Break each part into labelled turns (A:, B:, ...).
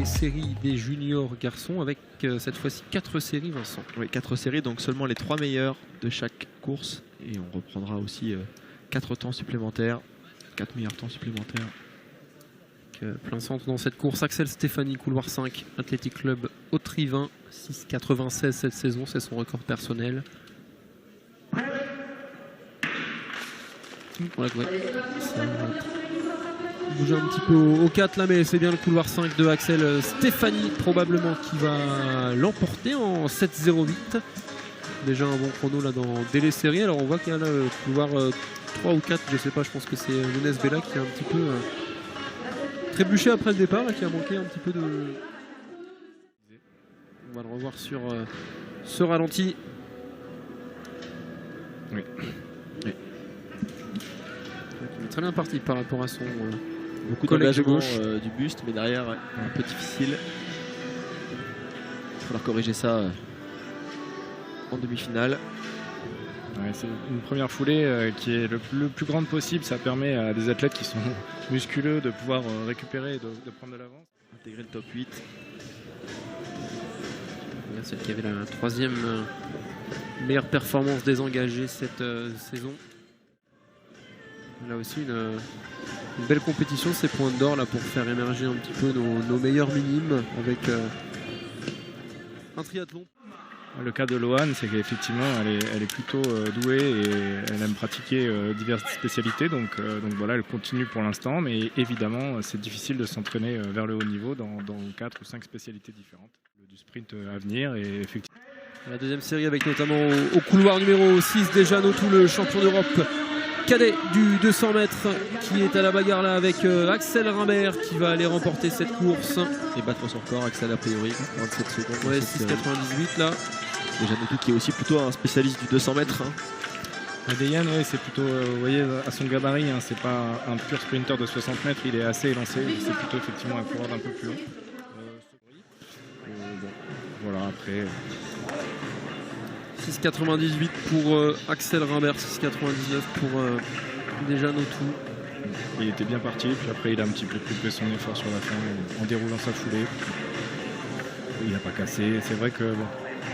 A: les séries des juniors garçons avec cette fois-ci 4 séries, Vincent.
B: Oui, 4 séries, donc seulement les 3 meilleurs de chaque course. Et on reprendra aussi 4 temps supplémentaires, 4 meilleurs temps supplémentaires.
A: Plein centre dans cette course, Axel Stéphanie, couloir 5, Athletic Club Autrivin, 6,96 cette saison, c'est son record personnel. Voilà, ouais. Ça bouge un petit peu au 4 là, mais c'est bien le couloir 5 de Axel Stéphanie probablement qui va l'emporter en 7,08. Déjà un bon chrono là dès les séries. Alors on voit qu'il y a là le couloir 3 ou 4, je sais pas, je pense que c'est Younes Bella qui a un petit peu trébuché après le départ, là, qui a manqué un petit peu de... On va le revoir sur ce ralenti.
C: Oui.
A: Oui. Il est très bien parti par rapport à son
B: beaucoup
A: d'engagement
B: du buste, mais derrière un peu difficile. Il va falloir corriger ça en demi-finale.
C: Ouais, c'est une première foulée qui est le plus grande possible. Ça permet à des athlètes qui sont musculeux de pouvoir récupérer et de prendre de l'avance.
B: Intégrer le top 8.
A: Là, celle qui avait la troisième meilleure performance des engagés cette saison. Là aussi une belle compétition, ces points d'or là pour faire émerger un petit peu nos meilleurs minimes avec un triathlon.
C: Le cas de Loane, c'est qu'effectivement elle est plutôt douée et elle aime pratiquer diverses spécialités, donc voilà, elle continue pour l'instant, mais évidemment c'est difficile de s'entraîner vers le haut niveau dans 4 ou 5 spécialités différentes. Du sprint à venir et effectivement.
A: La deuxième série avec notamment au couloir numéro 6 déjà Notou, le champion d'Europe cadet du 200 mètres qui est à la bagarre là avec Axel Rimbert qui va aller remporter cette course.
B: Et battre son record, Axel a priori, 27 secondes.
A: Ouais, 6,98 là.
B: Déjà Notou qui est aussi plutôt un spécialiste du 200 mètres.
C: Dejan, ouais, c'est plutôt, vous voyez, à son gabarit, hein, c'est pas un pur sprinter de 60 mètres, il est assez élancé, c'est plutôt effectivement un coureur d'un peu plus long. Bon, voilà, après...
A: 6,98 pour Axel Rimbert, 6,99 pour déjà Notou.
C: Il était bien parti, puis après il a un petit peu coupé son effort sur la fin en déroulant sa foulée. Il n'a pas cassé. C'est vrai que bon,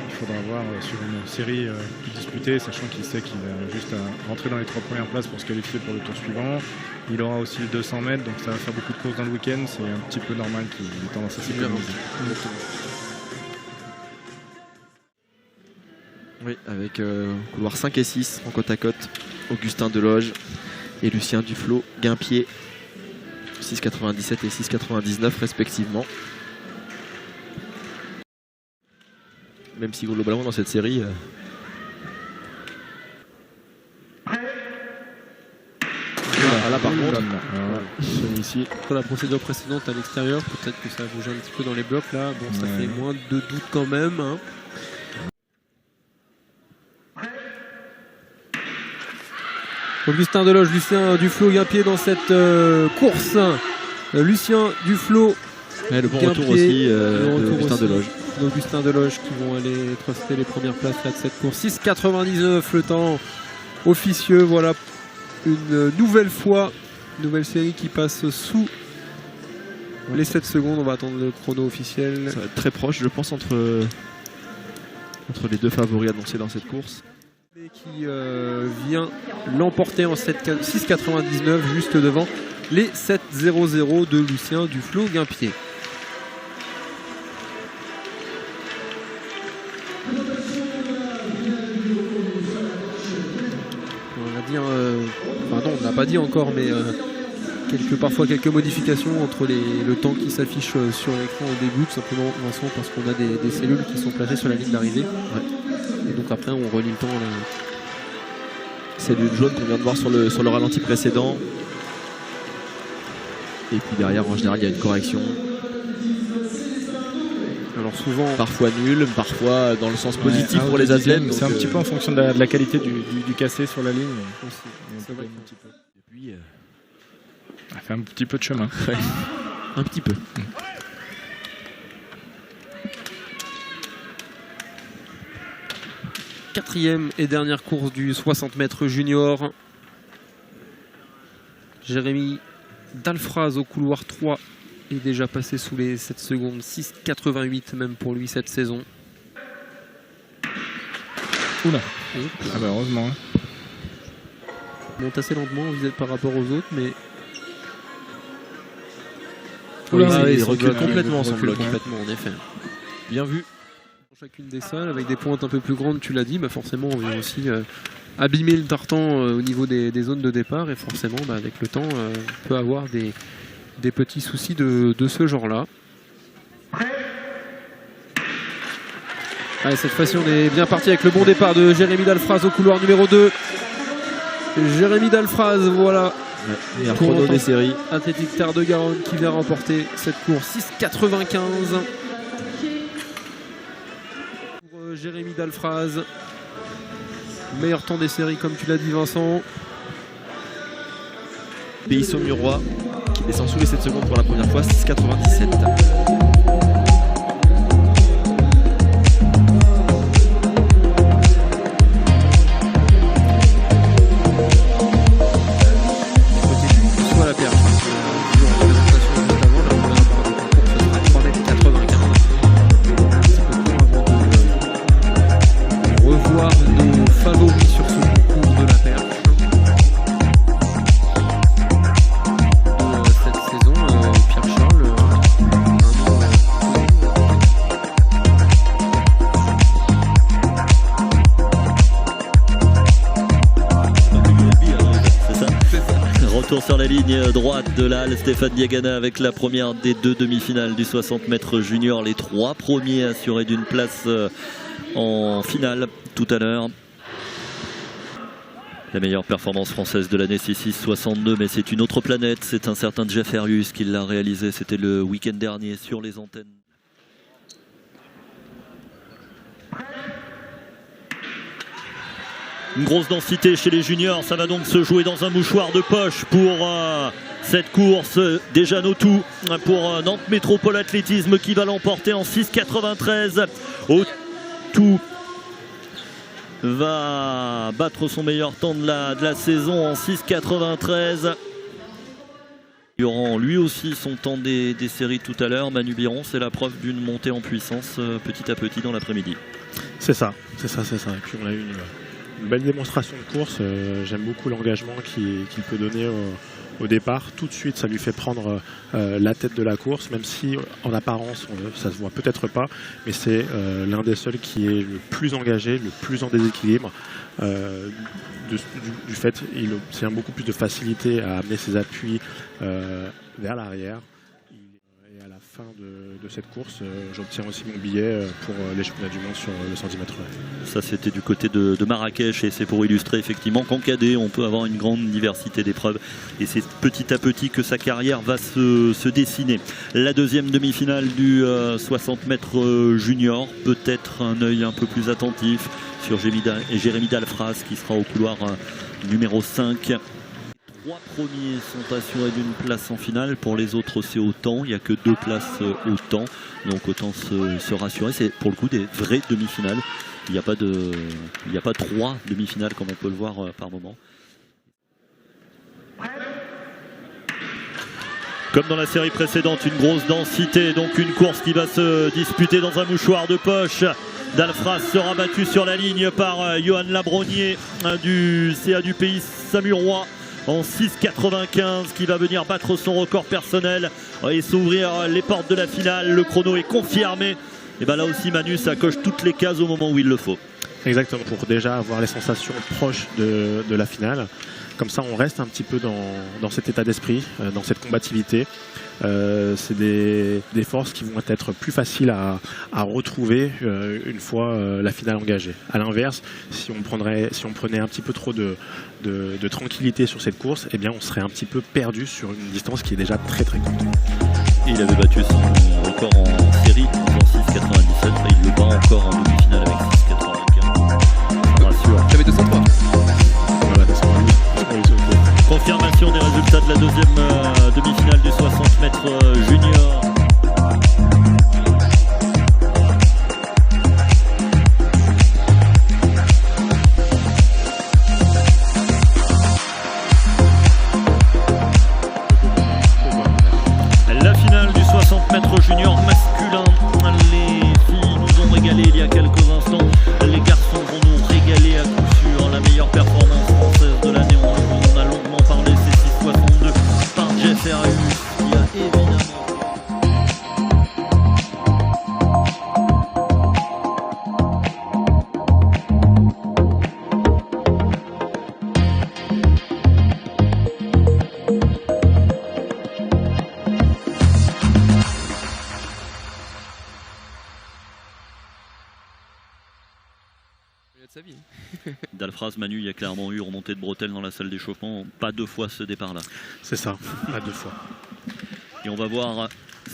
C: il faudra voir sur une série disputée, sachant qu'il sait qu'il a juste à rentrer dans les 3 premières places pour se qualifier pour le tour suivant. Il aura aussi le 200 mètres, donc ça va faire beaucoup de courses dans le week-end. C'est un petit peu normal qu'il ait tendance à s'économiser.
B: Oui, avec couloir 5 et 6 en côte à côte, Augustin Deloge et Lucien Duflo Guimpier, 6,97 et 6,99 respectivement. Même si globalement dans cette série... Là par contre,
A: celui-ci, pour la procédure précédente à l'extérieur, peut-être que ça a bougé un petit peu dans les blocs là. Bon, ça fait moins de doute quand même. Hein. Augustin Deloge, Lucien Duflo Guimpier dans cette course. Lucien Duflo.
B: Ouais, le bon retour aussi d'Augustin Deloge.
A: Augustin Deloge qui vont aller truster les premières places là de cette course. 6,99 le temps officieux. Voilà une nouvelle fois, une nouvelle série qui passe sous les 7 secondes. On va attendre le chrono officiel.
B: Ça va être très proche, je pense, entre les deux favoris annoncés dans cette course.
A: Qui vient l'emporter en 6,99 juste devant les 7,00 de Lucien Duflo Guimpier. On va dire, enfin non, on n'a pas dit encore, mais parfois quelques modifications entre le temps qui s'affiche sur l'écran au début, tout simplement, Vincent, parce qu'on a des cellules qui sont placées sur la ligne d'arrivée. Ouais. Et donc après on relie le temps.
B: Cellule jaune qu'on vient de voir sur le ralenti précédent. Et puis derrière en général il y a une correction.
A: Alors souvent
B: parfois nulle, parfois dans le sens positif pour les athlètes.
C: C'est un petit peu en fonction de la qualité du cassé sur la ligne. C'est vrai un petit peu.
B: Depuis,
C: ça fait un petit peu de chemin.
B: Un petit peu.
A: Quatrième et dernière course du 60 mètres junior. Jérémy Dalfraz au couloir 3 est déjà passé sous les 7 secondes. 6,88 même pour lui cette saison.
C: Oula. Ah bah heureusement.
A: Il monte assez lentement par rapport aux autres, mais...
B: Il recule complètement, son bloc.
A: Complètement, en effet.
B: Bien vu.
A: Chacune des salles, avec des pointes un peu plus grandes, tu l'as dit, bah forcément on vient aussi abîmer le tartan au niveau des zones de départ, et forcément bah, avec le temps on peut avoir des petits soucis de ce genre-là. Allez, cette fois-ci on est bien parti avec le bon départ de Jérémy Dalfraz au couloir numéro 2. Jérémy Dalfraz, voilà.
B: Et un chrono des séries.
A: Athlétique Terre de Garonne qui vient remporter cette course. 6,95 pour Jérémy Dalfraz. Meilleur temps des séries comme tu l'as dit Vincent.
B: Pays Saumurois qui descend sous les 7 secondes pour la première fois. 6,97.
D: Sur la ligne droite de la halle, Stéphane Diagana avec la première des 2 demi-finales du 60 mètres junior. Les 3 premiers assurés d'une place en finale tout à l'heure. La meilleure performance française de l'année, c'est 6,62, mais c'est une autre planète. C'est un certain Jeff Herrius qui l'a réalisé. C'était le week-end dernier sur les antennes. Une grosse densité chez les juniors, ça va donc se jouer dans un mouchoir de poche pour cette course. Déjà Notou pour Nantes Métropole Athlétisme qui va l'emporter en 6,93. Tout va battre son meilleur temps de la saison en 6,93. Durant lui aussi son temps des séries tout à l'heure. Manu Biron, c'est la preuve d'une montée en puissance petit à petit dans l'après-midi.
E: C'est ça. Et puis on a eu une belle démonstration de course. J'aime beaucoup l'engagement qu'il peut donner au départ. Tout de suite, ça lui fait prendre la tête de la course, même si en apparence, ça se voit peut-être pas, mais c'est l'un des seuls qui est le plus engagé, le plus en déséquilibre. Du fait, il obtient beaucoup plus de facilité à amener ses appuis vers l'arrière. Et à la fin de cette course, j'obtiens aussi mon billet pour les championnats du monde sur le 110 mètres.
D: Ça, c'était du côté de Marrakech, et c'est pour illustrer effectivement qu'en cadet, on peut avoir une grande diversité d'épreuves, et c'est petit à petit que sa carrière va se dessiner. La deuxième demi-finale du 60 mètres junior, peut-être un œil un peu plus attentif sur Jérémy Dalfraz qui sera au couloir numéro 5. Les 3 premiers sont assurés d'une place en finale. Pour les autres, c'est autant. Il n'y a que 2 places autant. Donc autant se rassurer. C'est pour le coup des vraies demi-finales. Il n'y a pas 3 demi-finales comme on peut le voir par moment. Comme dans la série précédente, une grosse densité. Donc une course qui va se disputer dans un mouchoir de poche. Dalfraz sera battu sur la ligne par Johan Labronier du CA du Pays Saumurois en 6,95, qui va venir battre son record personnel et s'ouvrir les portes de la finale. Le chrono est confirmé. Et bien là aussi Manu, ça coche toutes les cases au moment où il le faut.
E: Exactement, pour déjà avoir les sensations proches de la finale. Comme ça, on reste un petit peu dans cet état d'esprit, dans cette combativité. C'est des forces qui vont être plus faciles à retrouver une fois la finale engagée. A l'inverse, si on prenait un petit peu trop de tranquillité sur cette course, eh bien on serait un petit peu perdu sur une distance qui est déjà très très courte.
D: Et il avait battu son record en série en 6,97, mais il le bat encore en demi-finale avec 6,95. Rassure.
A: J'avais 203.
D: Confirmation des résultats de la deuxième demi-finale du 60 mètres junior. La finale du Dalfraz. Manu, il y a clairement eu remontée de bretelles dans la salle d'échauffement, pas 2 fois ce départ-là.
E: C'est ça, pas 2 fois.
D: Et on va voir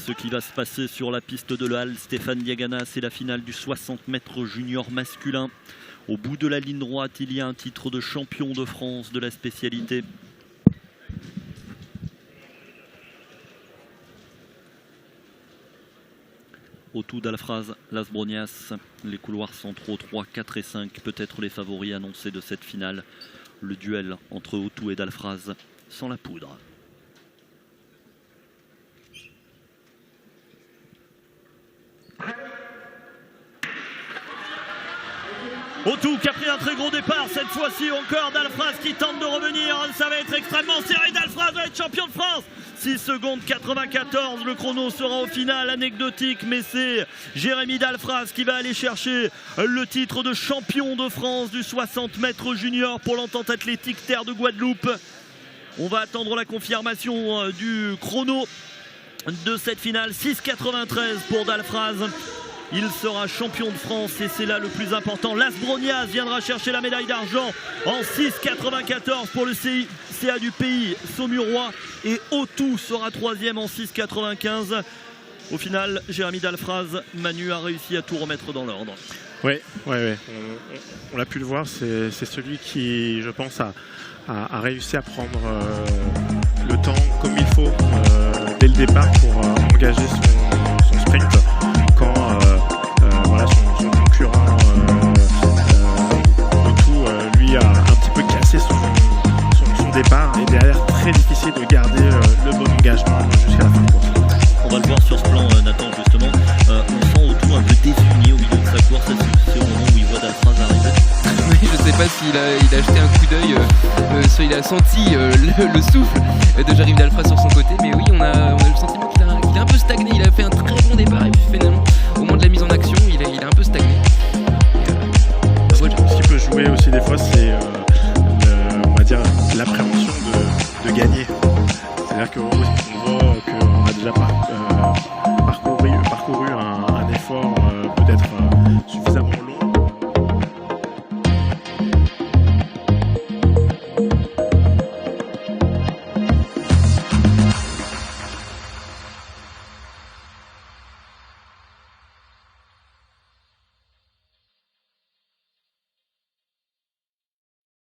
D: ce qui va se passer sur la piste de l'Halle. Stéphane Diagana, c'est la finale du 60 mètres junior masculin. Au bout de la ligne droite, il y a un titre de champion de France de la spécialité. Autou, Dalfraz, Las Brognas, les couloirs centraux 3, 4 et 5, peut-être les favoris annoncés de cette finale. Le duel entre Autou et Dalfraz sans la poudre. Autou qui a pris un très gros départ, cette fois-ci encore Dalfraz qui tente de revenir, ça va être extrêmement serré, Dalfraz va être champion de France. 6 secondes 94, le chrono sera au final anecdotique, mais c'est Jérémy Dalfraz qui va aller chercher le titre de champion de France du 60 mètres junior pour l'entente athlétique Terre de Guadeloupe. On va attendre la confirmation du chrono de cette finale, 6,93 pour Dalfraz. Il sera champion de France et c'est là le plus important. Las Brognas viendra chercher la médaille d'argent en 6,94 pour le CA du pays saumurois. Et Autou sera 3e en 6,95. Au final, Jérémy Dalfraz, Manu a réussi à tout remettre dans l'ordre.
E: Oui. On l'a pu le voir, c'est celui qui, je pense, a réussi à prendre le temps comme il faut dès le départ pour engager son sprint. Quand voilà, son concurrent Autou lui a un petit peu cassé son départ et derrière très difficile de garder le bon engagement jusqu'à la fin de course.
D: On va le voir sur ce plan, Nathan, justement. On sent Autou un peu désuni au milieu de sa course. C'est au moment où il voit Dalfraz arriver.
F: Oui, je ne sais pas s'il a jeté un coup d'œil, il a senti le souffle de Jérémy Dalfraz sur son côté, mais oui, on a le sentiment qu'il a un peu stagné. Il a fait un très bon départ et puis finalement, au moment de la mise en action, il a un peu stagné.